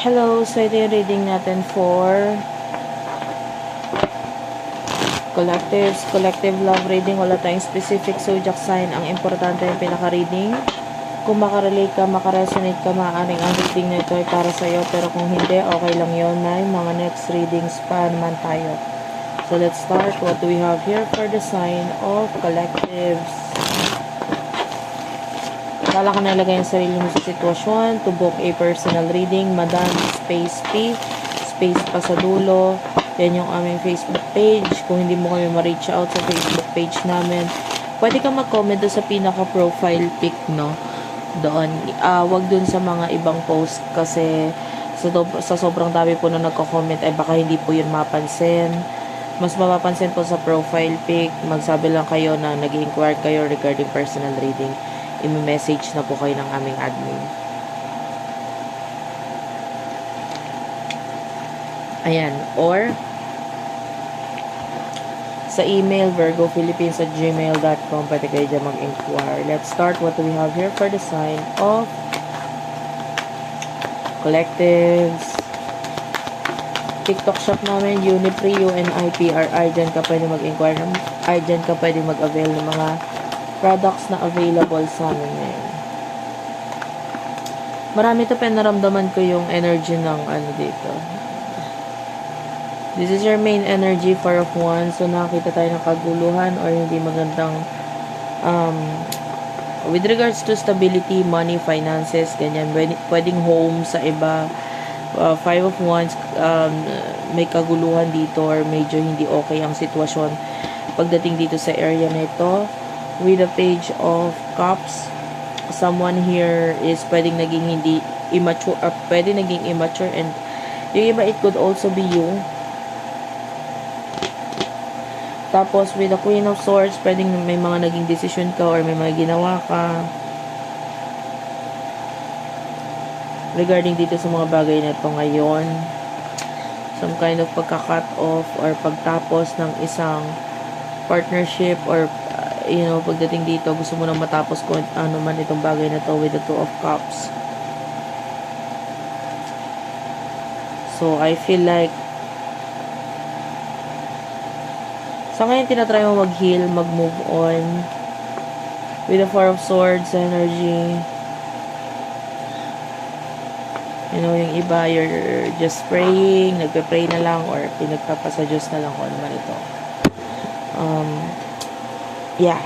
Hello, so ito yung reading natin for collectives, collective love reading. Wala tayong specific zodiac sign. Ang importante yung pinaka-reading. Kung makarelate ka, makaresonate ka, maaaring ang reading na ito ay para sa'yo. Pero kung hindi, okay lang yun. May mga next readings pa naman tayo. So let's start. What do we have here for the sign of collectives? Kala ka nalagay ang sarili mo sa sitwasyon. To book a personal reading, Madam Space P, space pa sa dulo. Yan yung aming Facebook page. Kung hindi mo kami ma-reach out sa Facebook page namin, pwede ka mag-comment doon sa pinaka-profile pic, no? Doon. Wag doon sa mga ibang post kasi sa sobrang dami po na nagko-comment ay baka hindi po yun mapansin. Mas mapapansin po sa profile pic. Magsabi lang kayo na nag-inquire kayo regarding personal reading. I-message na po kayo ng aming admin. Ayan. Or sa email, virgophilippines@gmail.com. Pwede kayo dyan mag-inquire. Let's start. What do we have here for the sign of collectives? TikTok shop namin, Unipree, UNIPRI. Dyan ka pwede mag-inquire. Dyan ka pwede mag-avail ng mga products na available sa amin ngayon. Marami ito, naramdaman ko yung energy ng ano dito. This is your main energy, Four of Wands. So, nakakita tayo ng kaguluhan or hindi magandang with regards to stability, money, finances, ganyan. Pwedeng home sa iba. Five of Wands, may kaguluhan dito or medyo hindi okay ang sitwasyon pagdating dito sa area na ito. With the Page of Cups, someone here is pwedeng naging hindi immature, or pwedeng naging immature, and yung iba, it could also be you. Tapos with the Queen of Swords, pwedeng may mga naging decision ka or may mga ginawa ka regarding dito sa mga bagay na ito ngayon. Some kind of pagka-cut off or pagtapos ng isang partnership or pagdating dito, gusto mo nang matapos kung ano man itong bagay na to with the Two of Cups. So, I feel like sa ngayon, tinatry mo mag-heal, mag-move on with the Four of Swords energy. Yung iba, you're just praying, nagpe-pray na lang or pinagpapasa Diyos na lang kung ano man ito. Yeah.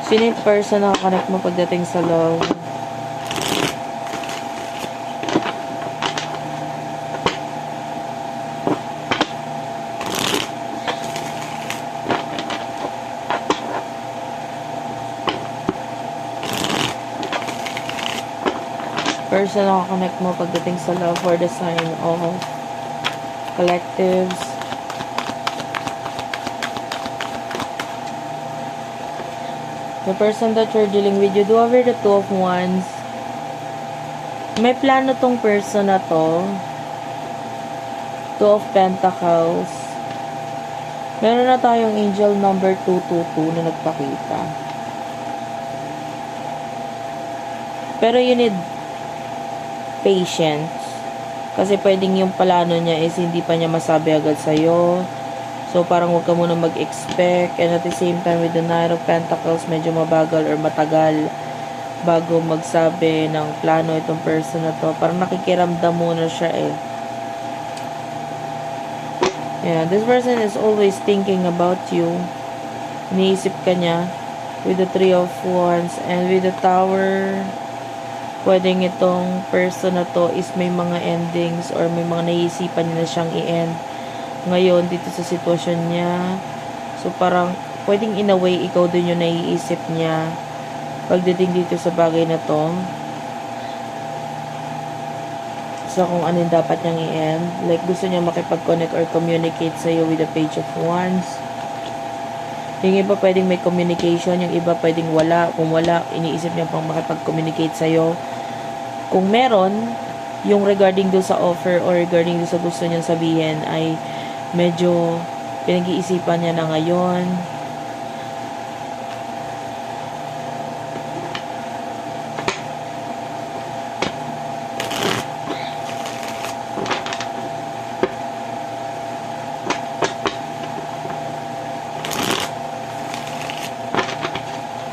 Sino yung person na connect mo pagdating sa love? Person na connect mo pagdating sa love for the sign of collectives. The person that you're dealing with, you do have the Two of Wands. May plano tong person na to. Two of Pentacles. Meron na tayong angel number 222 na nagpakita. Pero you need patience. Kasi pwedeng yung plano niya is hindi pa niya masabi agad sa'yo. So, parang huwag ka muna mag-expect. And at the same time, with the Nine of Pentacles, medyo mabagal or matagal bago magsabi ng plano itong person na to. Parang nakikiramdam muna siya eh. Yeah, this person is always thinking about you. Iniisip ka niya with the Three of Wands and with the Tower. Pwedeng itong person na to is may mga endings or may mga naiisipan niya na siyang i-end ngayon dito sa sitwasyon niya. So, parang pwedeng in a way, ikaw din yung naiisip niya pagdating dito sa bagay na to. So, kung ano yung dapat niyang i-end. Like, gusto niya makipag-connect or communicate sa'yo with the Page of Wands. Yung iba pwedeng may communication, yung iba pwedeng wala. Kung wala, iniisip niya pang makipag-communicate sa'yo. Kung meron, yung regarding do sa offer or regarding do sa gusto niyang sabihin ay medyo pinag-iisipan niya na ngayon.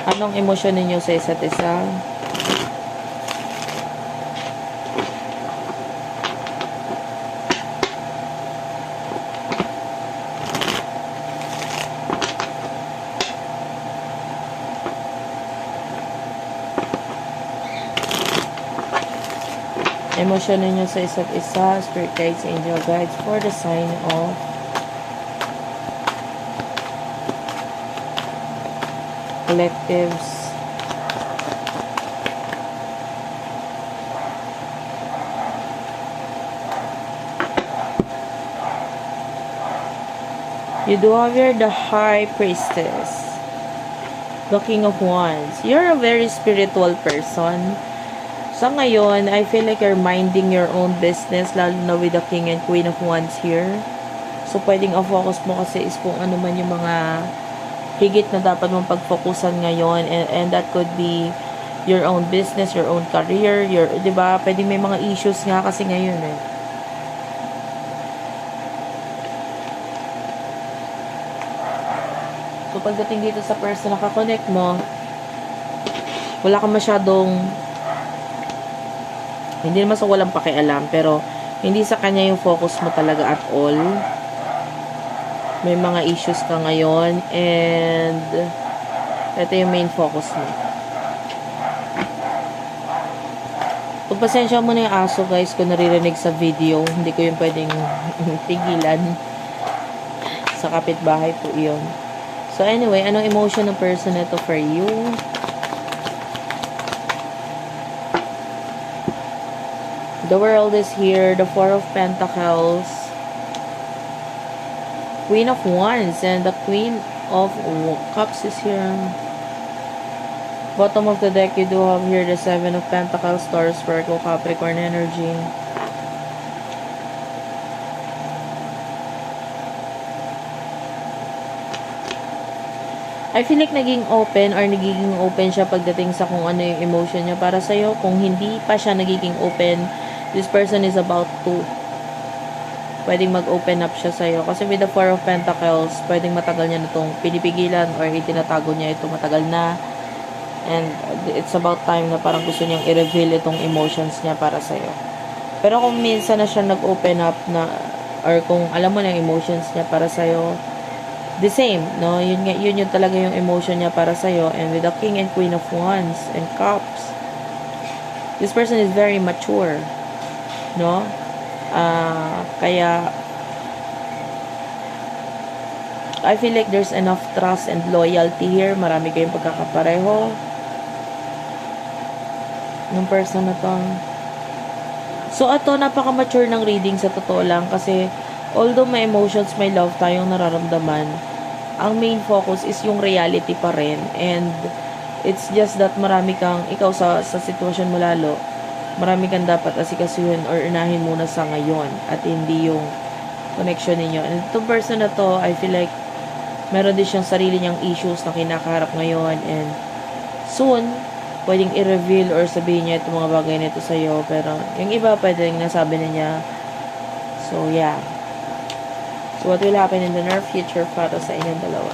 Anong emosyon ninyo sa isa't isa? Emosyon ninyo sa isa't isa, spirit guides, angel guides for the sign of collectives. You do have here the High Priestess, the King of Wands. You're a very spiritual person. Sa ngayon, I feel like you're minding your own business, lalo na with the King and Queen of Wands here. So, pwedeng ang focus mo kasi is kung ano man yung mga higit na dapat mong pagfokusan ngayon, and that could be your own business, your own career, your, 'di ba? Pwedeng may mga issues nga kasi ngayon eh. So pagdating dito sa person na ka-connect mo, wala kang masyadong, hindi naman sa walang pakialam, pero hindi sa kanya yung focus mo talaga at all. May mga issues ka ngayon, and ito yung main focus mo. Pagpasensya mo na yung aso guys kung naririnig sa video, hindi ko yung pwedeng pigilan. Sa kapitbahay po yun. So anyway, anong emotion ng person ito for you? The World is here, the Four of Pentacles, Queen of Wands, and the Queen of Cups is here. Bottom of the deck, you do have here the Seven of Pentacles, Taurus, Virgo, Capricorn energy. I feel like naging open siya pagdating sa kung ano yung emotion niya para sa'yo. Kung hindi pa siya nagiging open, this person is about to pwedeng mag-open up siya sa'yo. Kasi with the Four of Pentacles, pwedeng matagal niya na itong pinipigilan or itinatago niya ito matagal na. And it's about time na parang gusto niyang i-reveal itong emotions niya para sa'yo. Pero kung minsan na siya nag-open up na, or kung alam mo na yung emotions niya para sa'yo, the same, no? Yun talaga yung emotion niya para sa'yo. And with the King and Queen of Wands and Cups, this person is very mature, no? Kaya I feel like there's enough trust and loyalty here. Marami kayong pagkakapareho ng person na to. So ito, napaka-mature ng reading sa totoo lang, kasi although may emotions, may love tayong nararamdaman, ang main focus is yung reality pa rin. And it's just that marami kang, ikaw sa sitwasyon mo lalo, marami kang dapat asikasuhin or unahin muna sa ngayon at hindi yung connection ninyo. And itong person na to, I feel like meron din siyang sarili niyang issues na kinakaharap ngayon, and soon pwedeng i-reveal or sabihin niya itong mga bagay nito sa'yo, pero yung iba pwedeng nasabi na niya. So yeah, so what will happen in the near future para sa inyong dalawa?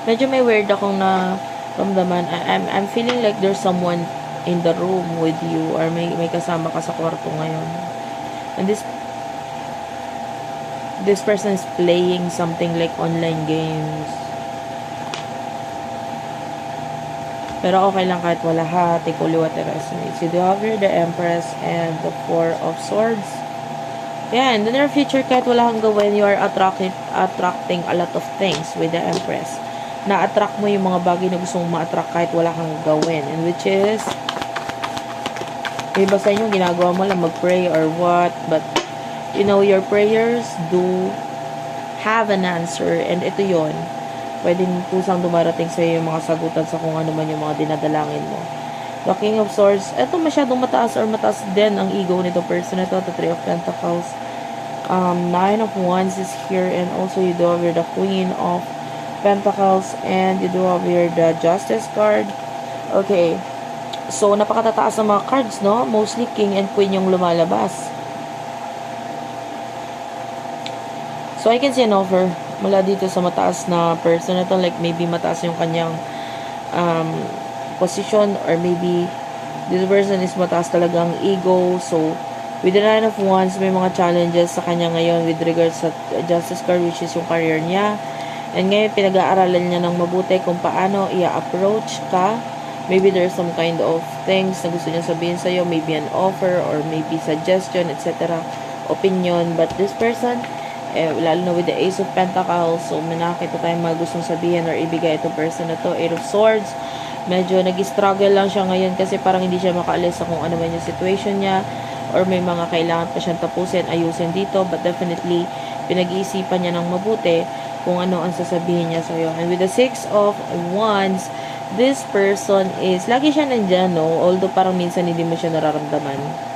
Medyo may weird akong naramdaman. I'm feeling like there's someone in the room with you, or may kasama ka sa kwarto ngayon. And this person is playing something like online games. Pero okay lang kahit wala ha. Take only what resonates. You do have here the Empress and the Four of Swords. Yeah, in the near future, kahit wala kang gawin, you are attracting a lot of things with the Empress. Na-attract mo yung mga bagay na gusto mong ma-attract kahit wala kang gawin. And which is, iba sa inyo, ginagawa mo lang mag-pray or what. But, you know, your prayers do have an answer. And ito yon, pwedeng kusang dumarating sa iyo yung mga sagutan sa kung ano man yung mga dinadalangin mo. The King of Swords, ito masyadong mataas or mataas din ang ego nito person ito. The Three of Pentacles. Nine of Wands is here, and also you do have here the Queen of Pentacles, and you do have here the Justice card. Okay. So, napakatataas ng mga cards, no? Mostly King and Queen yung lumalabas. So, I can see an offer mula dito sa mataas na person na to. Like, maybe mataas yung kanyang position, or maybe this person is mataas talagang ego. So, with the Nine of Wands, may mga challenges sa kanya ngayon with regards sa Justice card, which is yung career niya. And ngayon, pinag-aaralan niya ng mabuti kung paano i-approach ka. Maybe there's some kind of things na gusto niya sabihin sa'yo. Maybe an offer, or maybe suggestion, etc. Opinion. But this person, lalo na with the Ace of Pentacles, so may nakakita tayong mga gustong sabihin or ibigay itong person na to. Eight of Swords, medyo nag-struggle lang siya ngayon kasi parang hindi siya makaalis sa kung ano man yung situation niya, or may mga kailangan pa siyang tapusin, ayusin dito, but definitely pinag-iisipan niya ng mabuti kung ano ang sasabihin niya sa'yo. And with the Six of Wands, this person is, lagi siya nandyan, no? Although parang minsan hindi mo siya nararamdaman.